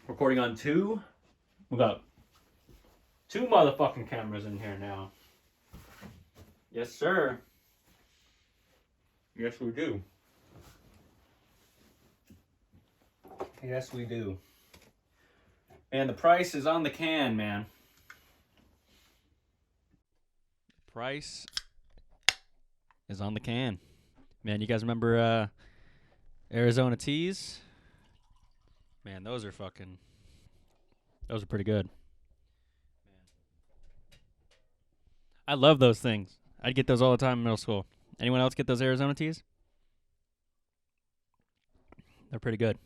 Recording on two. We got two motherfucking cameras in here now. Yes, sir. Yes, we do. Yes, we do. And the price is on the can, man. Price is on the can. Man, you guys remember Arizona teas? Man, those are pretty good. I love those things. I'd get those all the time in middle school. Anyone else get those Arizona teas? They're pretty good.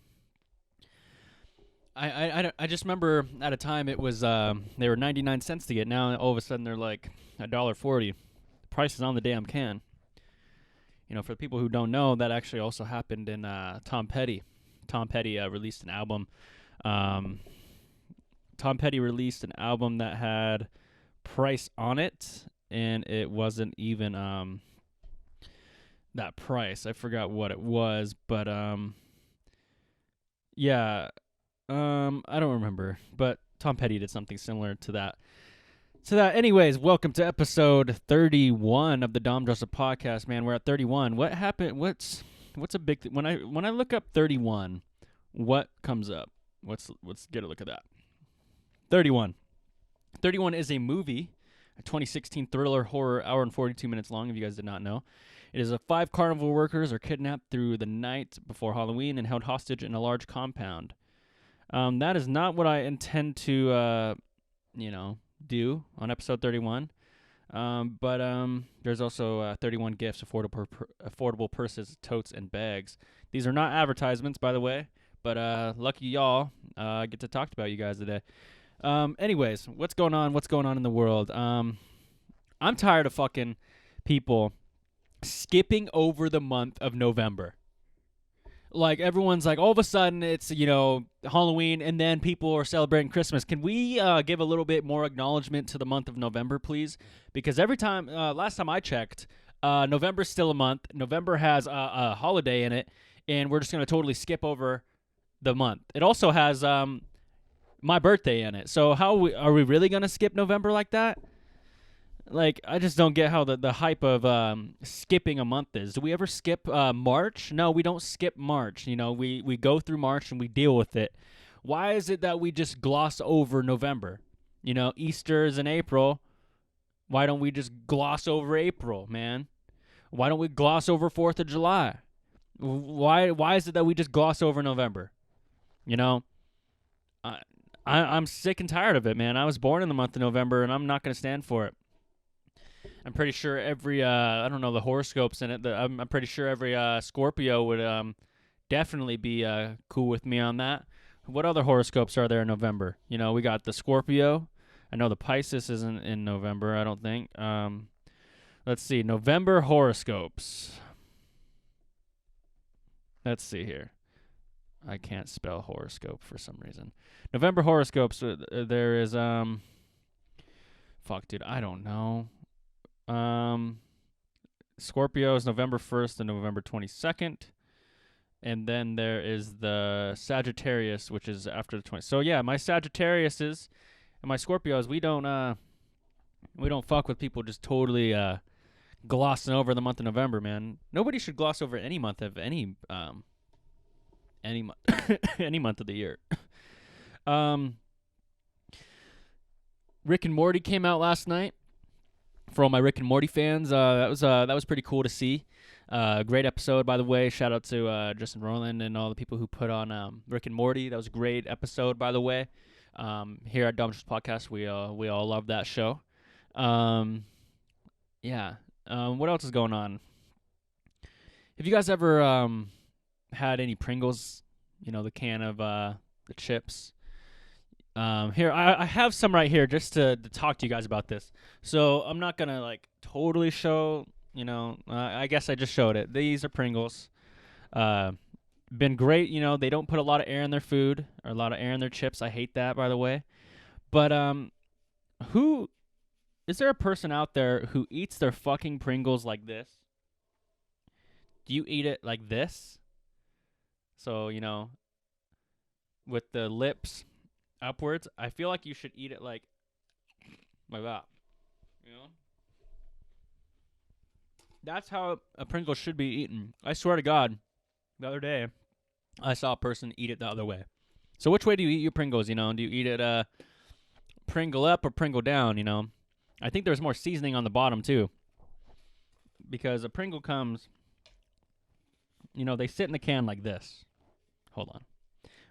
I just remember at a time it was they were 99 cents to get. Now all of a sudden they're like $1.40. The price is on the damn can. You know, for the people who don't know, that actually also happened in Tom Petty. Tom Petty released an album. Tom Petty released an album that had price on it, and it wasn't even that price. I forgot what it was, but yeah, I don't remember. But Tom Petty did something similar to that. Anyways, welcome to episode 31 of the Dom Joseph podcast. Man, we're at 31. What happened? What's a big when I look up 31, what comes up? Let's get a look at that. 31. 31 is a movie, a 2016 thriller horror, hour and 42 minutes long, if you guys did not know. It is 5 carnival workers are kidnapped through the night before Halloween and held hostage in a large compound. That is not what I intend to, do on episode 31. But there's also 31 gifts, affordable purses, totes, and bags. These are not advertisements, by the way, but lucky y'all, I get to talk about you guys today. Anyways, what's going on? What's going on in the world? I'm tired of fucking people skipping over the month of November. Like, everyone's like, all of a sudden, it's, Halloween, and then people are celebrating Christmas. Can we give a little bit more acknowledgement to the month of November, please? Because every time, last time I checked, November's still a month. November has a holiday in it, and we're just going to totally skip over the month. It also has my birthday in it. So are we really going to skip November like that? Like, I just don't get how the hype of skipping a month is. Do we ever skip March? No, we don't skip March. We go through March and we deal with it. Why is it that we just gloss over November? Easter is in April. Why don't we just gloss over April, man? Why don't we gloss over 4th of July? Why is it that we just gloss over November? I'm sick and tired of it, man. I was born in the month of November, and I'm not going to stand for it. I'm pretty sure every, I don't know the horoscopes in it, I'm pretty sure every Scorpio would definitely be cool with me on that. What other horoscopes are there in November? We got the Scorpio. I know the Pisces isn't in November, I don't think. Let's see, November horoscopes. Let's see here. I can't spell horoscope for some reason. November horoscopes, there is, fuck, dude, I don't know. Scorpio is November 1st and November 22nd. And then there is the Sagittarius, which is after the 20th. So yeah, my Sagittariuses and my Scorpios, we don't fuck with people just totally glossing over the month of November, man. Nobody should gloss over any month of any month any month of the year. Rick and Morty came out last night. For all my Rick and Morty fans, that was pretty cool to see. Great episode, by the way. Shout out to Justin Roiland and all the people who put on Rick and Morty. That was a great episode, by the way. Here at Dom Joseph Podcast, we all love that show. Yeah. What else is going on? Have you guys ever had any Pringles? The can of the chips. Here, I have some right here just to talk to you guys about this. So I'm not going to, totally show, I guess I just showed it. These are Pringles. Been great, they don't put a lot of air in their food or a lot of air in their chips. I hate that, by the way. But is there a person out there who eats their fucking Pringles like this? Do you eat it like this? So, with the lips upwards, I feel like you should eat it like that. You know? That's how a Pringle should be eaten. I swear to God, the other day, I saw a person eat it the other way. So which way do you eat your Pringles, you know? Do you eat it Pringle up or Pringle down, you know? I think there's more seasoning on the bottom, too. Because a Pringle comes, you know, they sit in the can like this. Hold on.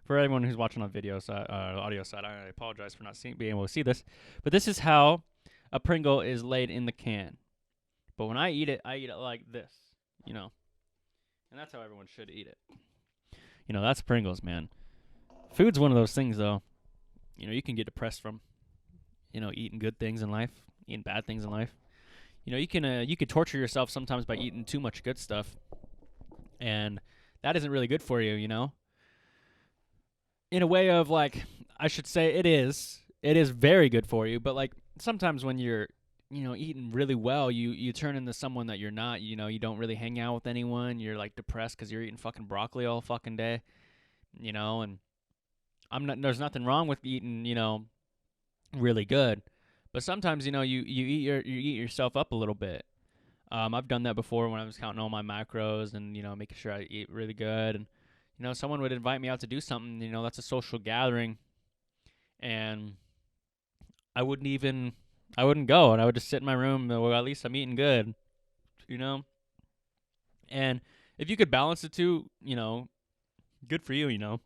For everyone who's watching on video side, audio side, I apologize for not being able to see this. But this is how a Pringle is laid in the can. But when I eat it like this, you know. And that's how everyone should eat it. You know, that's Pringles, man. Food's one of those things, though, you know, you can get depressed from, you know, eating good things in life, eating bad things in life. You know, you could torture yourself sometimes by eating too much good stuff, and that isn't really good for you, you know. In a way of, like, I should say it is very good for you, but, like, sometimes when you're, you know, eating really well, you turn into someone that you're not. You know, you don't really hang out with anyone. You're, like, depressed because you're eating fucking broccoli all fucking day, you know, and there's nothing wrong with eating, you know, really good, but sometimes, you know, you eat yourself up a little bit. I've done that before when I was counting all my macros and, you know, making sure I eat really good. And, you know, someone would invite me out to do something, you know, that's a social gathering, and I wouldn't go, and I would just sit in my room. Well, at least I'm eating good, you know. And if you could balance the two, you know, good for you, you know.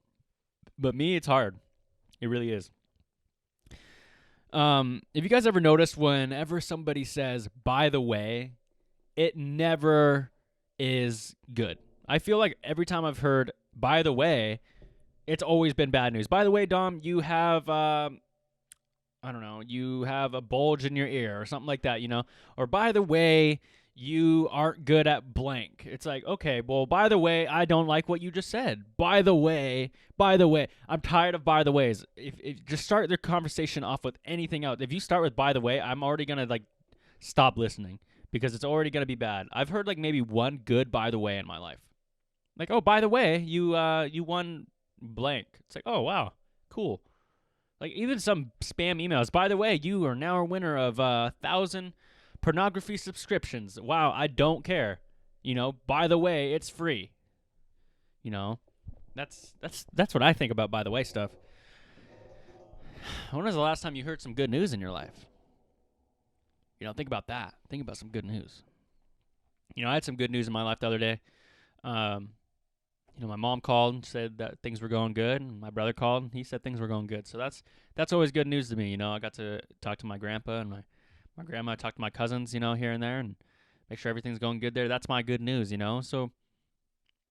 But me, it's hard. It really is. If you guys ever noticed, whenever somebody says, by the way, it never is good. I feel like every time I've heard, by the way, it's always been bad news. By the way, Dom, you have, I don't know, you have a bulge in your ear or something like that, you know? Or, by the way, you aren't good at blank. It's like, okay, well, by the way, I don't like what you just said. By the way, I'm tired of by the ways. If just start their conversation off with anything else. If you start with by the way, I'm already going to, like, stop listening because it's already going to be bad. I've heard, like, maybe one good by the way in my life. Like, oh, by the way, you won blank. It's like, oh, wow, cool. Like, even some spam emails. By the way, you are now a winner of 1,000 pornography subscriptions. Wow, I don't care. You know, by the way, it's free. You know, that's what I think about by the way stuff. When was the last time you heard some good news in your life? You know, think about that. Think about some good news. You know, I had some good news in my life the other day. You know, my mom called and said that things were going good, and my brother called and he said things were going good. So that's always good news to me. You know, I got to talk to my grandpa and my grandma. I talked to my cousins, you know, here and there, and make sure everything's going good there. That's my good news, you know. So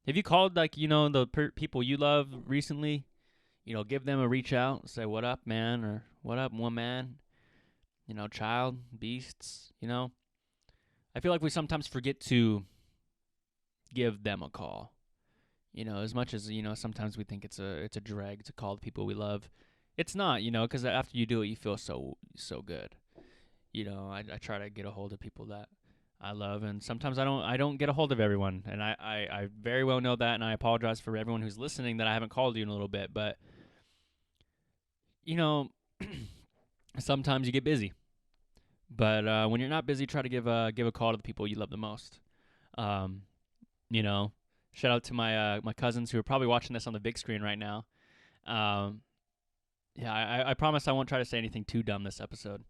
have you called, like, you know, the people you love recently? You know, give them a reach out, say, what up, man, or what up, woman, you know, child, beasts, you know. I feel like we sometimes forget to give them a call. You know, as much as, you know, sometimes we think it's a drag to call the people we love. It's not, you know, because after you do it, you feel so good. You know, I try to get a hold of people that I love, and sometimes I don't get a hold of everyone, and I very well know that, and I apologize for everyone who's listening that I haven't called you in a little bit, but, you know, sometimes you get busy. But when you're not busy, try to give a call to the people you love the most. You know, shout out to my my cousins who are probably watching this on the big screen right now. Yeah, I promise I won't try to say anything too dumb this episode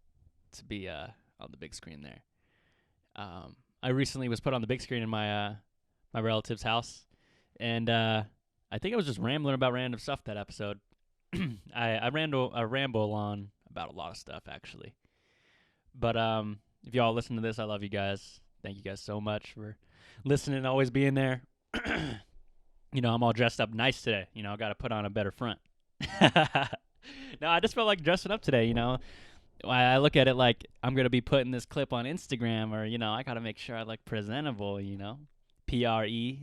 to be on the big screen there. I recently was put on the big screen in my my relative's house, and I think I was just rambling about random stuff that episode. I ramble on about a lot of stuff, actually. But if y'all listen to this, I love you guys. Thank you guys so much for listening and always being there. You know, I'm all dressed up nice today. You know, I got to put on a better front. No, I just felt like dressing up today, you know. I look at it like I'm going to be putting this clip on Instagram, or, you know, I got to make sure I look presentable, you know. Presantable.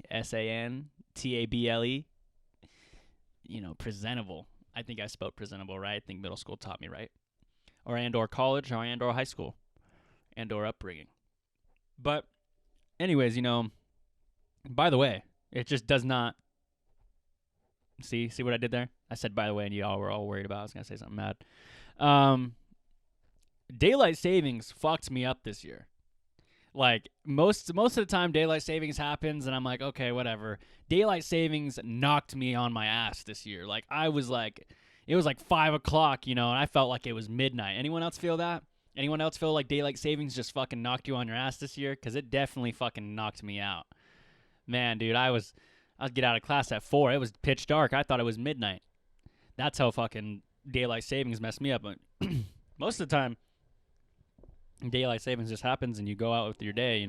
You know, presentable. I think I spelled presentable right. I think middle school taught me right. Or college, or high school, or upbringing. But anyways, you know, by the way, it just does not See what I did there? I said by the way, and you all were all worried about. I was gonna say something mad. Um, daylight savings fucked me up this year. Like most of the time, daylight savings happens, and I'm like, okay, whatever. Daylight savings knocked me on my ass this year. Like I was like, it was like 5 o'clock, and I felt like it was midnight. Anyone else feel that? Anyone else feel like daylight savings just fucking knocked you on your ass this year? Because it definitely fucking knocked me out. Man, dude, I'd get out of class at 4. It was pitch dark. I thought it was midnight. That's how fucking daylight savings messed me up. But most of the time, daylight savings just happens and you go out with your day,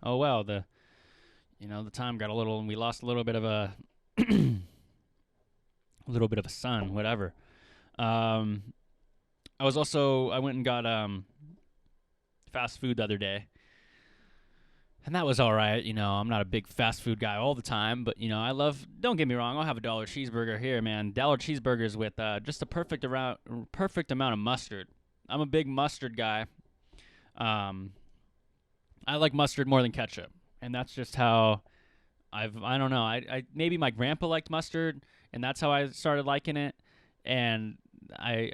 Oh well, the time got a little and we lost a little bit of a sun, whatever. I went and got fast food the other day. And that was all right. I'm not a big fast food guy all the time, but don't get me wrong, I'll have a dollar cheeseburger here, man. Dollar cheeseburgers with just a perfect amount of mustard. I'm a big mustard guy. I like mustard more than ketchup, and that's just how I don't know. I maybe my grandpa liked mustard, and that's how I started liking it, and I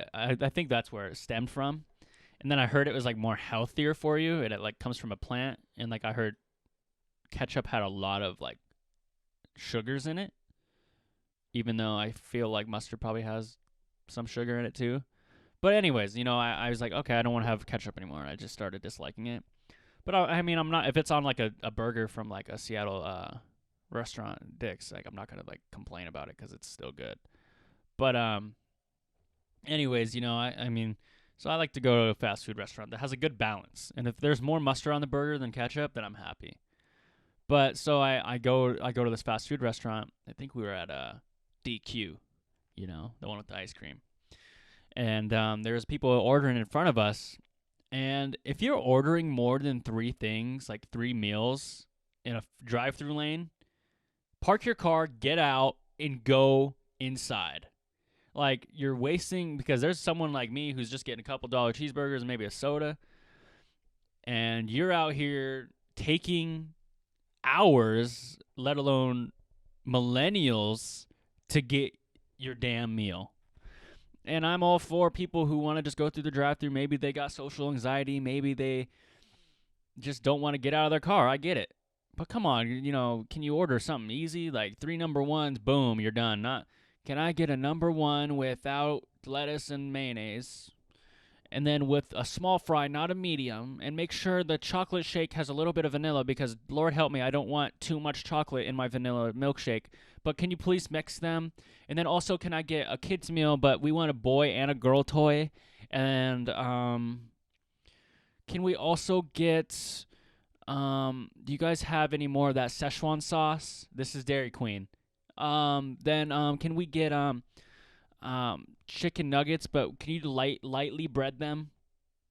think that's where it stemmed from. And then I heard it was like more healthier for you, and it like comes from a plant, and like I heard ketchup had a lot of like sugars in it, even though I feel like mustard probably has some sugar in it too. But anyways, I was like, okay, I don't want to have ketchup anymore. I just started disliking it. But I mean, I'm not, if it's on like a burger from like a Seattle restaurant, Dick's, like I'm not gonna like complain about it because it's still good. But anyways, I mean, so I like to go to a fast food restaurant that has a good balance. And if there's more mustard on the burger than ketchup, then I'm happy. But so I go to this fast food restaurant. I think we were at DQ, the one with the ice cream. And there's people ordering in front of us. And if you're ordering more than 3 things, like 3 meals in a drive-through lane, park your car, get out, and go inside. Like, you're wasting, because there's someone like me who's just getting a couple dollar cheeseburgers and maybe a soda, and you're out here taking hours, let alone millennials, to get your damn meal. And I'm all for people who want to just go through the drive-thru. Maybe they got social anxiety. Maybe they just don't want to get out of their car. I get it. But come on, can you order something easy? Like 3 number ones, boom, you're done. Not, can I get a number 1 without lettuce and mayonnaise? And then with a small fry, not a medium. And make sure the chocolate shake has a little bit of vanilla because, Lord help me, I don't want too much chocolate in my vanilla milkshake. But can you please mix them? And then also, can I get a kid's meal, but we want a boy and a girl toy? And can we also get, do you guys have any more of that Szechuan sauce? This is Dairy Queen. Then can we get chicken nuggets, but can you lightly bread them?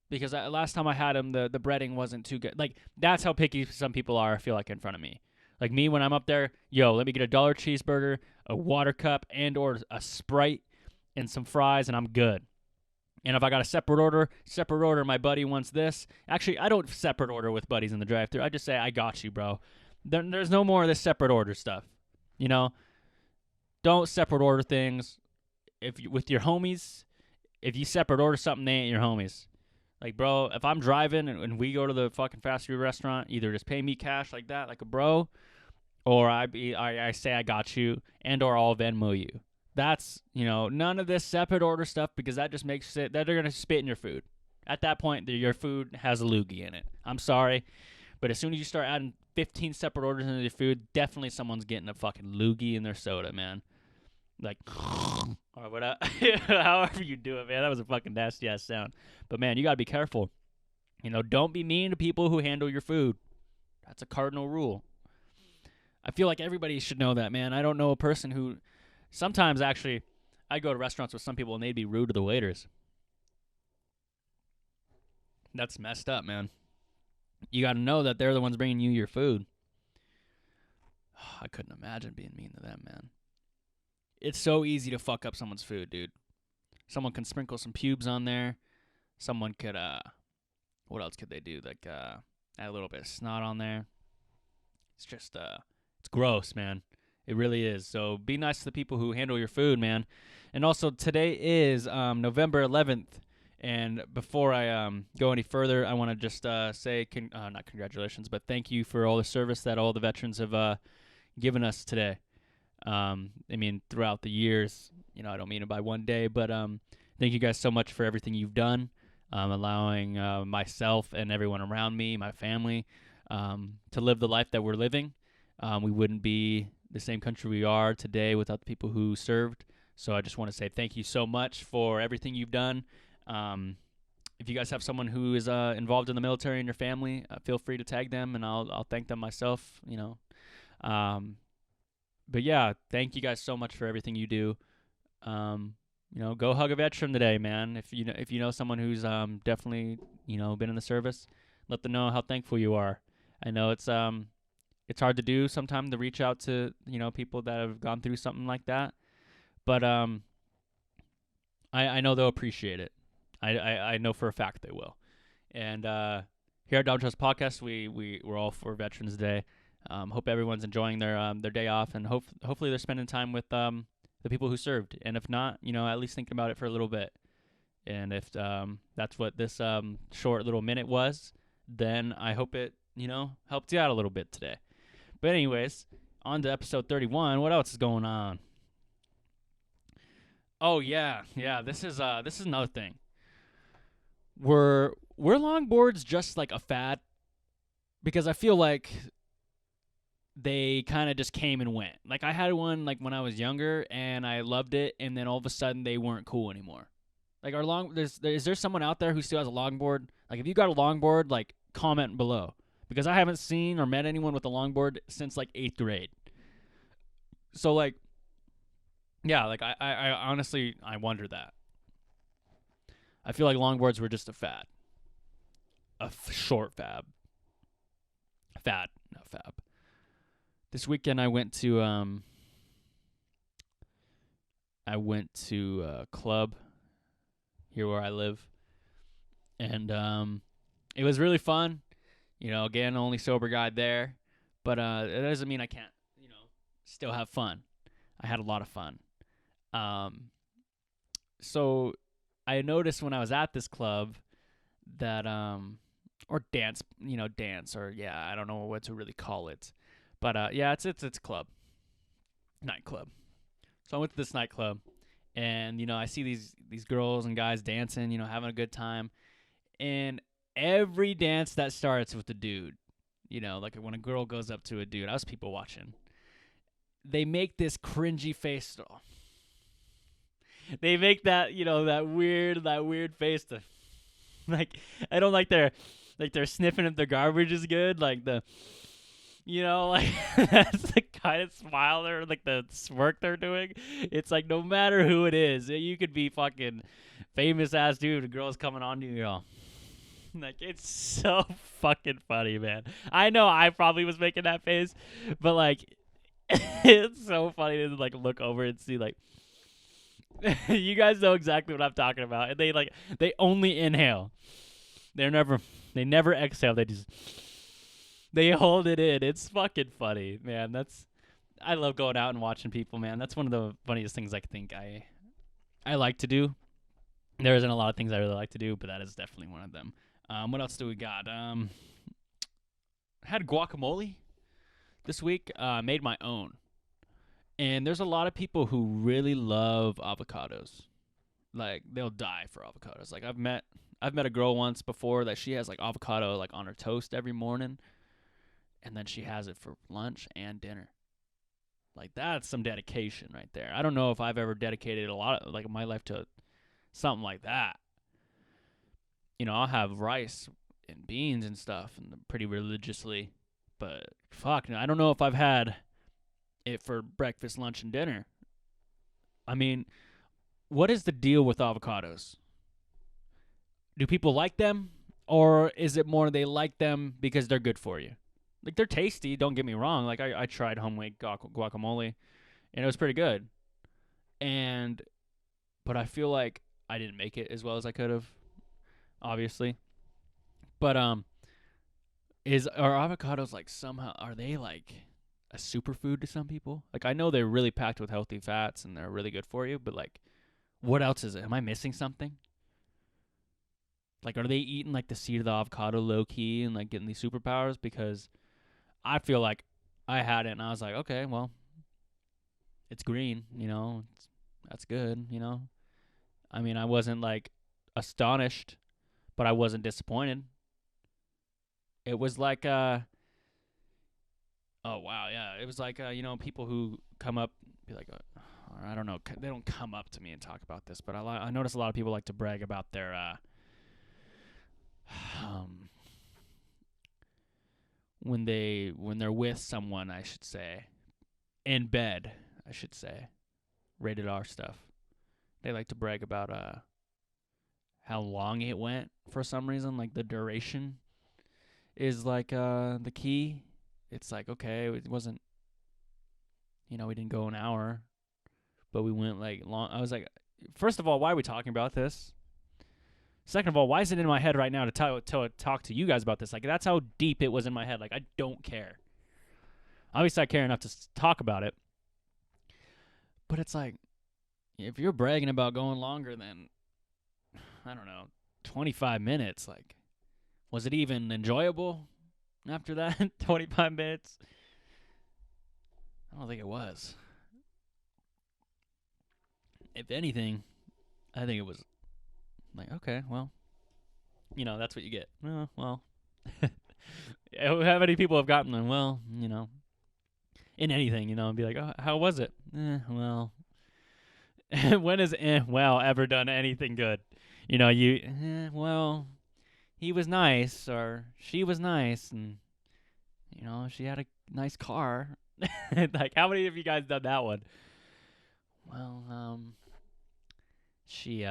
Because last time I had them, the breading wasn't too good. Like, that's how picky some people are, I feel like, in front of me. Like me, when I'm up there, let me get a dollar cheeseburger, a water cup, and or a Sprite, and some fries, and I'm good. And if I got a separate order, my buddy wants this. Actually, I don't separate order with buddies in the drive-thru. I just say, I got you, bro. There's no more of this separate order stuff. Don't separate order things. With your homies, if you separate order something, they ain't your homies. Like, bro, if I'm driving and we go to the fucking fast food restaurant, either just pay me cash like that, like a bro, or I say I got you, and or I'll Venmo you. That's, none of this separate order stuff, because that just makes it that they're going to spit in your food. At that point, your food has a loogie in it. I'm sorry, but as soon as you start adding 15 separate orders into your food, definitely someone's getting a fucking loogie in their soda, man. Like, or whatever, however you do it, man. That was a fucking nasty ass sound. But man, you gotta be careful. Don't be mean to people who handle your food. That's a cardinal rule. I feel like everybody should know that, man. I don't know a person who, sometimes actually, I go to restaurants with some people and they'd be rude to the waiters. That's messed up, man. You gotta know that they're the ones bringing you your food. I couldn't imagine being mean to them, man. It's so easy to fuck up someone's food, dude. Someone can sprinkle some pubes on there. Someone could, what else could they do? Like, add a little bit of snot on there. It's just, it's gross, man. It really is. So be nice to the people who handle your food, man. And also, today is November 11th. And before I go any further, I want to just say, not congratulations, but thank you for all the service that all the veterans have given us today. I mean, throughout the years, I don't mean it by one day, but thank you guys so much for everything you've done, allowing myself and everyone around me, my family, to live the life that we're living. We wouldn't be the same country we are today without the people who served. So I just want to say thank you so much for everything you've done. If you guys have someone who is involved in the military in your family, feel free to tag them, and I'll thank them myself. But yeah, thank you guys so much for everything you do. Go hug a veteran today, man. If you know someone who's definitely been in the service, let them know how thankful you are. I know it's hard to do sometimes to reach out to people that have gone through something like that, but I know they'll appreciate it. I know for a fact they will. And here at Dom Trust Podcast, we're all for Veterans Day. Hope everyone's enjoying their day off, and hopefully they're spending time with the people who served. And if not, at least thinking about it for a little bit. And if that's what this short little minute was, then I hope it helped you out a little bit today. But anyways, on to episode 31. What else is going on? Oh yeah. This is another thing. Were longboards just like a fad? Because I feel like they kind of just came and went. Like I had one like when I was younger and I loved it, and then all of a sudden they weren't cool anymore. Like is there someone out there who still has a longboard? Like if you got a longboard, like comment below, because I haven't seen or met anyone with a longboard since like 8th grade. So like, yeah, like I honestly I wonder that. I feel like longboards were just a fad, short fad. Not fab. This weekend I went to a club here where I live, and it was really fun. Again, only sober guy there, but it doesn't mean I can't, still have fun. I had a lot of fun. So I noticed when I was at this club that or dance, or yeah, I don't know what to really call it. But yeah, it's a club. Nightclub. So I went to this nightclub, and I see these girls and guys dancing, having a good time. And every dance that starts with a dude, like when a girl goes up to a dude, I was people watching. They make this cringy face. They make that, that weird face to like I don't like their sniffing if the garbage is good, like the like that's the kind of smile or like the smirk they're doing. It's like no matter who it is, you could be fucking famous ass dude, a girl's coming on to you, like it's so fucking funny, man. I know I probably was making that face, but like it's so funny to like look over and see like you guys know exactly what I'm talking about. And they only inhale. They never exhale. They hold it in. It's fucking funny, man. I love going out and watching people, man. That's one of the funniest things I think I like to do. There isn't a lot of things I really like to do, but that is definitely one of them. What else do we got? Had guacamole this week. Made my own. And there's a lot of people who really love avocados. Like they'll die for avocados. Like I've met a girl once before that she has like avocado like on her toast every morning, and then she has it for lunch and dinner. Like that's some dedication right there. I don't know if I've ever dedicated a lot of like my life to something like that. I'll have rice and beans and stuff and pretty religiously, but fuck, I don't know if I've had it for breakfast, lunch, and dinner. I mean, what is the deal with avocados? Do people like them, or is it more they like them because they're good for you? Like they're tasty, don't get me wrong. Like I tried homemade guacamole, and it was pretty good. But I feel like I didn't make it as well as I could have, obviously. But are avocados like somehow are they like a superfood to some people. Like, I know they're really packed with healthy fats and they're really good for you, but like, what else is it? Am I missing something? Like, are they eating like the seed of the avocado low key and like getting these superpowers? Because I feel like I had it and I was like, okay, well, it's green, that's good, I mean, I wasn't like astonished, but I wasn't disappointed. It was like, oh wow, yeah, it was like, people who come up, be like, or I don't know, they don't come up to me and talk about this, but I notice a lot of people like to brag about their, um, when they're with someone, I should say, in bed, I should say, rated R stuff. They like to brag about how long it went for some reason. Like the duration is like the key. It's like, okay, it wasn't, we didn't go an hour, but we went like long. I was like, first of all, why are we talking about this? Second of all, why is it in my head right now to talk to you guys about this? Like, that's how deep it was in my head. Like, I don't care. Obviously, I care enough to talk about it. But it's like, if you're bragging about going longer than, I don't know, 25 minutes, like, was it even enjoyable after that? 25 minutes? I don't think it was. If anything, I think it was like, okay, well, that's what you get. Well. How many people have gotten them? Well, in anything, and be like, oh, how was it? Well. When has well ever done anything good? Well, he was nice or she was nice and, she had a nice car. Like, how many of you guys done that one? Well, she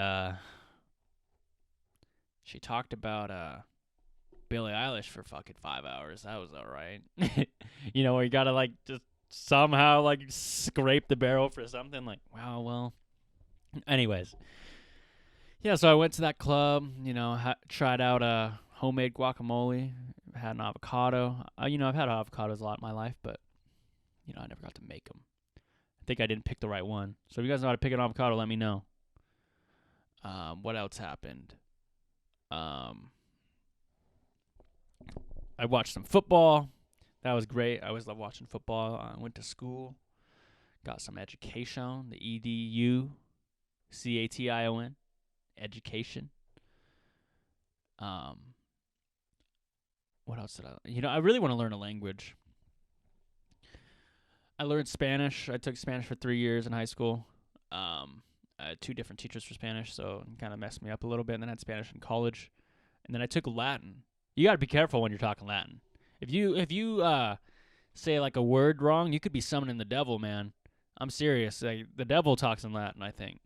talked about Billie Eilish for fucking 5 hours. That was all right. Where you gotta like just somehow like scrape the barrel for something. Like, wow, well. Anyways, yeah. So I went to that club. Tried out homemade guacamole. Had an avocado. I've had avocados a lot in my life, but I never got to make them. I think I didn't pick the right one. So if you guys know how to pick an avocado, let me know. What else happened? I watched some football. That was great. I always love watching football. I went to school, got some education, the EDU, CATION, education. What else did I really want to learn a language. I learned Spanish. I took Spanish for 3 years in high school. I had 2 different teachers for Spanish, so it kind of messed me up a little bit. And then I had Spanish in college. And then I took Latin. You got to be careful when you're talking Latin. If you say like a word wrong, you could be summoning the devil, man. I'm serious. Like, the devil talks in Latin, I think.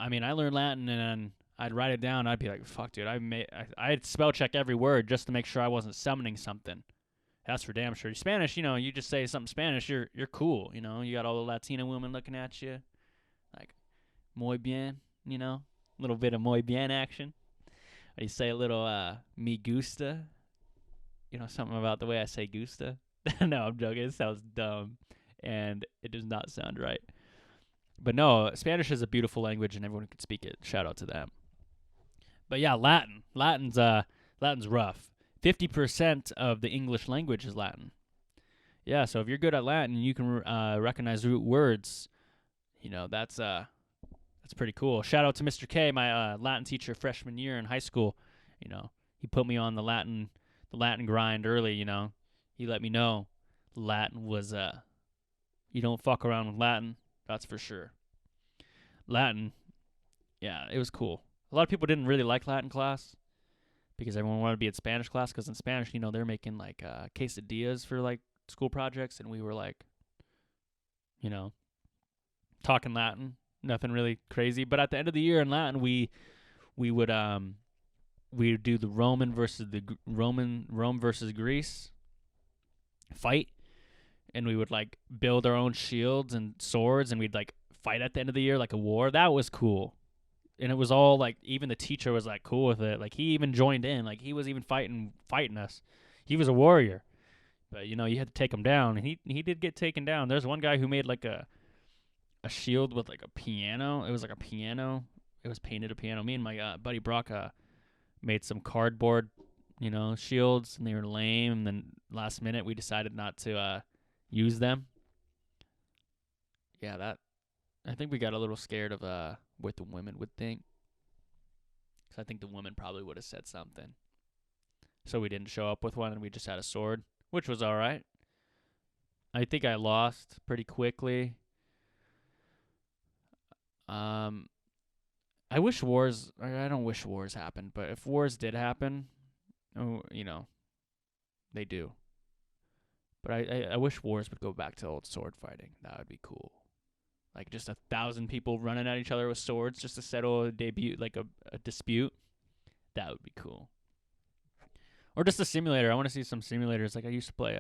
I mean, I learned Latin and I'd write it down. I'd be like, fuck, dude. I'd spell check every word just to make sure I wasn't summoning something. That's for damn sure. Spanish, you just say something Spanish, you're cool. You got all the Latina women looking at you, like, muy bien. A little bit of muy bien action. Or you say a little me gusta. Something about the way I say gusta. No, I'm joking. It sounds dumb, and it does not sound right. But no, Spanish is a beautiful language, and everyone can speak it. Shout out to them. But yeah, Latin. Latin's rough. 50% of the English language is Latin. Yeah, so if you're good at Latin, you can recognize root words. That's pretty cool. Shout out to Mr. K, my Latin teacher freshman year in high school. He put me on the Latin grind early. He let me know Latin was you don't fuck around with Latin. That's for sure. Latin, yeah, it was cool. A lot of people didn't really like Latin class because everyone wanted to be in Spanish class, because in Spanish, they're making like quesadillas for like school projects, and we were like, talking Latin, nothing really crazy. But at the end of the year in Latin, we would do the Rome versus Greece fight, and we would like build our own shields and swords, and we'd like fight at the end of the year like a war. That was cool. And it was all like, even the teacher was like cool with it. Like, he even joined in. Like, he was even fighting us. He was a warrior. But you had to take him down. And he did get taken down. There's one guy who made like a shield with like a piano. It was like a piano. It was painted a piano. Me and my buddy Brock made some cardboard, shields, and they were lame. And then last minute we decided not to use them. Yeah, I think we got a little scared of what the women would think. Because I think the women probably would have said something. So we didn't show up with one, and we just had a sword, which was all right. I think I lost pretty quickly. I wish wars. I don't wish wars happened, but if wars did happen, they do. But I wish wars would go back to old sword fighting. That would be cool. Like just 1,000 people running at each other with swords just to settle a dispute. That would be cool. Or just a simulator. I want to see some simulators. Like I used to play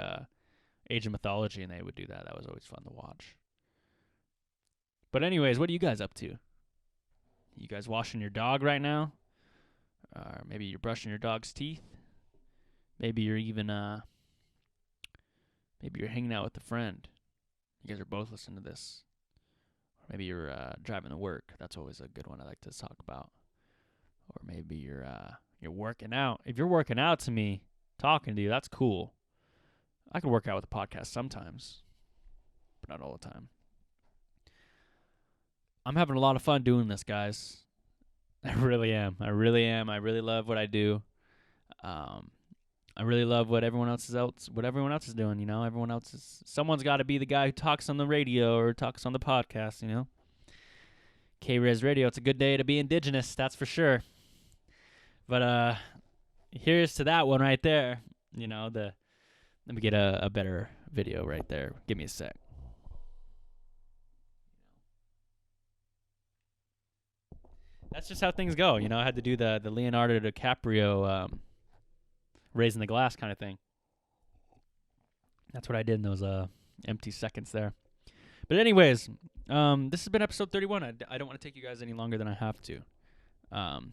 Age of Mythology, and they would do that. That was always fun to watch. But anyways, what are you guys up to? You guys washing your dog right now? Or maybe you're brushing your dog's teeth? Maybe you're even maybe you're hanging out with a friend. You guys are both listening to this. Or maybe you're driving to work. That's always a good one I like to talk about. Or maybe you're working out. If you're working out to me, talking to you, that's cool. I can work out with a podcast sometimes, but not all the time. I'm having a lot of fun doing this, guys. I really am. I really love what I do. I really love what everyone else is doing, someone's got to be the guy who talks on the radio or talks on the podcast, K-Res Radio, it's a good day to be indigenous, that's for sure. But here's to that one right there. Let me get a better video right there. Give me a sec. That's just how things go. I had to do the Leonardo DiCaprio raising the glass kind of thing. That's what I did in those empty seconds there. But anyways, this has been episode 31. I don't want to take you guys any longer than I have to.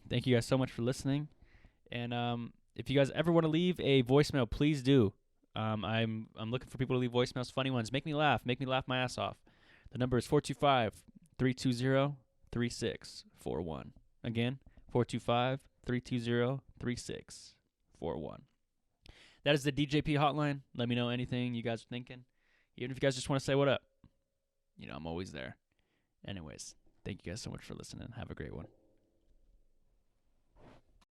Thank you guys so much for listening. And if you guys ever want to leave a voicemail, please do. I'm looking for people to leave voicemails, funny ones. Make me laugh my ass off. The number is 425-320-3641. Again, 425-320-3641. That is the DJP hotline. Let me know anything you guys are thinking. Even if you guys just want to say what up. I'm always there. Anyways, thank you guys so much for listening. Have a great one.